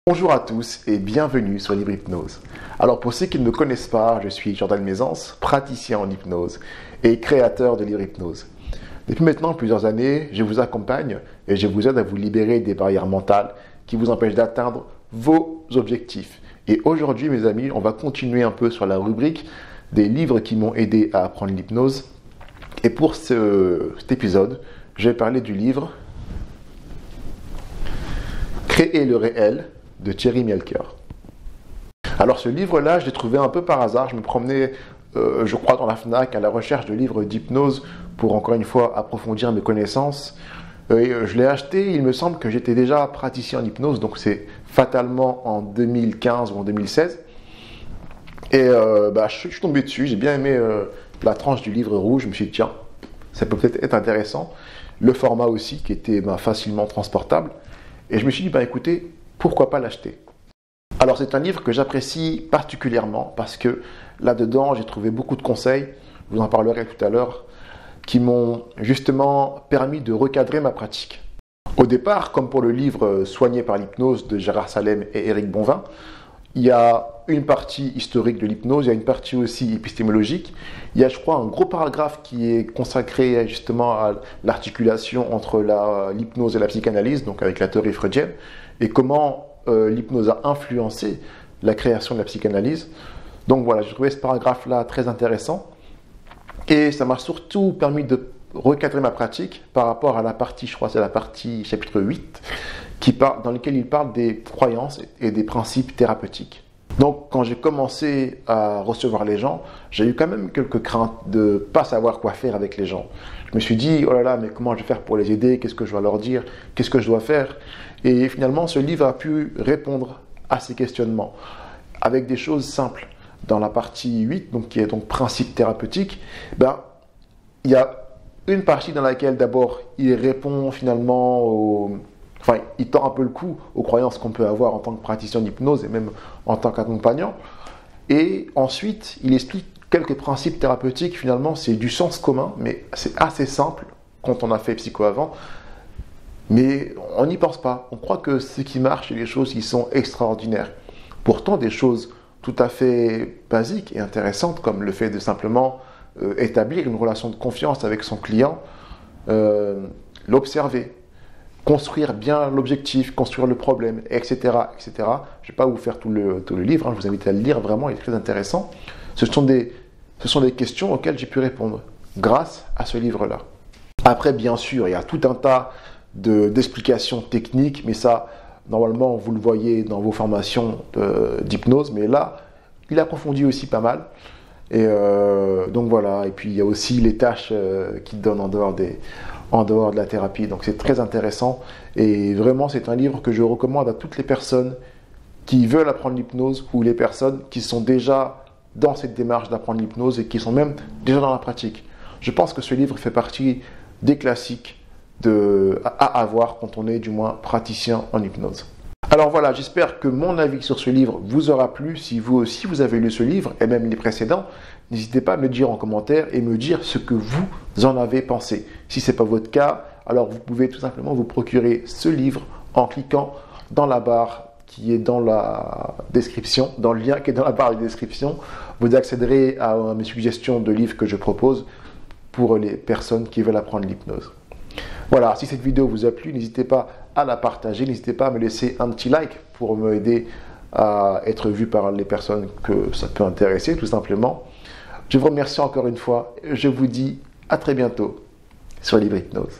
Bonjour à tous et bienvenue sur Libre Hypnose. Alors pour ceux qui ne me connaissent pas, je suis Jordan Mézance, praticien en hypnose et créateur de Libre Hypnose. Depuis maintenant plusieurs années, je vous accompagne et je vous aide à vous libérer des barrières mentales qui vous empêchent d'atteindre vos objectifs. Et aujourd'hui mes amis, on va continuer un peu sur la rubrique des livres qui m'ont aidé à apprendre l'hypnose. Et pour cet épisode, je vais parler du livre Créer le réel de Thierry Mielker. Alors ce livre-là, je l'ai trouvé un peu par hasard. Je me promenais, je crois, dans la FNAC à la recherche de livres d'hypnose pour encore une fois approfondir mes connaissances. Et je l'ai acheté, il me semble que j'étais déjà praticien en hypnose, donc c'est fatalement en 2015 ou en 2016. Et je suis tombé dessus, j'ai bien aimé la tranche du livre rouge, je me suis dit tiens, ça peut peut-être être intéressant. Le format aussi qui était facilement transportable. Et je me suis dit, écoutez, pourquoi pas l'acheter? Alors c'est un livre que j'apprécie particulièrement parce que là-dedans j'ai trouvé beaucoup de conseils, je vous en parlerai tout à l'heure, qui m'ont justement permis de recadrer ma pratique. Au départ, comme pour le livre Soigné par l'hypnose de Gérard Salem et Éric Bonvin, il y a une partie historique de l'hypnose, il y a une partie aussi épistémologique. Il y a, je crois, un gros paragraphe qui est consacré justement à l'articulation entre l'hypnose et la psychanalyse, donc avec la théorie freudienne, et comment l'hypnose a influencé la création de la psychanalyse. Donc voilà, j'ai trouvé ce paragraphe-là très intéressant. Et ça m'a surtout permis de recadrer ma pratique par rapport à la partie, je crois c'est la partie chapitre 8, dans lequel il parle des croyances et des principes thérapeutiques. Donc quand j'ai commencé à recevoir les gens, j'ai eu quand même quelques craintes de ne pas savoir quoi faire avec les gens. Je me suis dit, oh là là, mais comment je vais faire pour les aider? Qu'est-ce que je dois leur dire? Qu'est-ce que je dois faire? Et finalement, ce livre a pu répondre à ces questionnements avec des choses simples. Dans la partie 8, qui est donc principe thérapeutique, il y a une partie dans laquelle d'abord il répond finalement il tend un peu le coup aux croyances qu'on peut avoir en tant que praticien d'hypnose et même en tant qu'accompagnant. Et ensuite, il explique quelques principes thérapeutiques. Finalement, c'est du sens commun, mais c'est assez simple quand on a fait psycho avant. Mais on n'y pense pas. On croit que ce qui marche, c'est les choses qui sont extraordinaires. Pourtant, des choses tout à fait basiques et intéressantes, comme le fait de simplement établir une relation de confiance avec son client, l'observer, construire bien l'objectif, construire le problème, etc. etc. Je ne vais pas vous faire tout le livre, je vous invite à le lire, vraiment, il est très intéressant. Ce sont des questions auxquelles j'ai pu répondre grâce à ce livre-là. Après, bien sûr, il y a tout un tas d'explications techniques, mais ça, normalement, vous le voyez dans vos formations d'hypnose, mais là, il approfondit aussi pas mal. Et donc voilà, et puis il y a aussi les tâches qu'il donne en dehors de la thérapie. Donc c'est très intéressant et vraiment c'est un livre que je recommande à toutes les personnes qui veulent apprendre l'hypnose ou les personnes qui sont déjà dans cette démarche d'apprendre l'hypnose et qui sont même déjà dans la pratique. Je pense que ce livre fait partie des classiques à avoir quand on est du moins praticien en hypnose. Alors voilà, j'espère que mon avis sur ce livre vous aura plu. Si vous aussi vous avez lu ce livre et même les précédents, n'hésitez pas à me le dire en commentaire et me dire ce que vous en avez pensé. Si ce n'est pas votre cas, alors vous pouvez tout simplement vous procurer ce livre en cliquant dans la barre qui est dans la description, dans le lien qui est dans la barre de description. Vous accéderez à mes suggestions de livres que je propose pour les personnes qui veulent apprendre l'hypnose. Voilà, si cette vidéo vous a plu, n'hésitez pas à la partager, n'hésitez pas à me laisser un petit like pour m'aider à être vu par les personnes que ça peut intéresser, tout simplement. Je vous remercie encore une fois et je vous dis à très bientôt sur Libre Hypnose.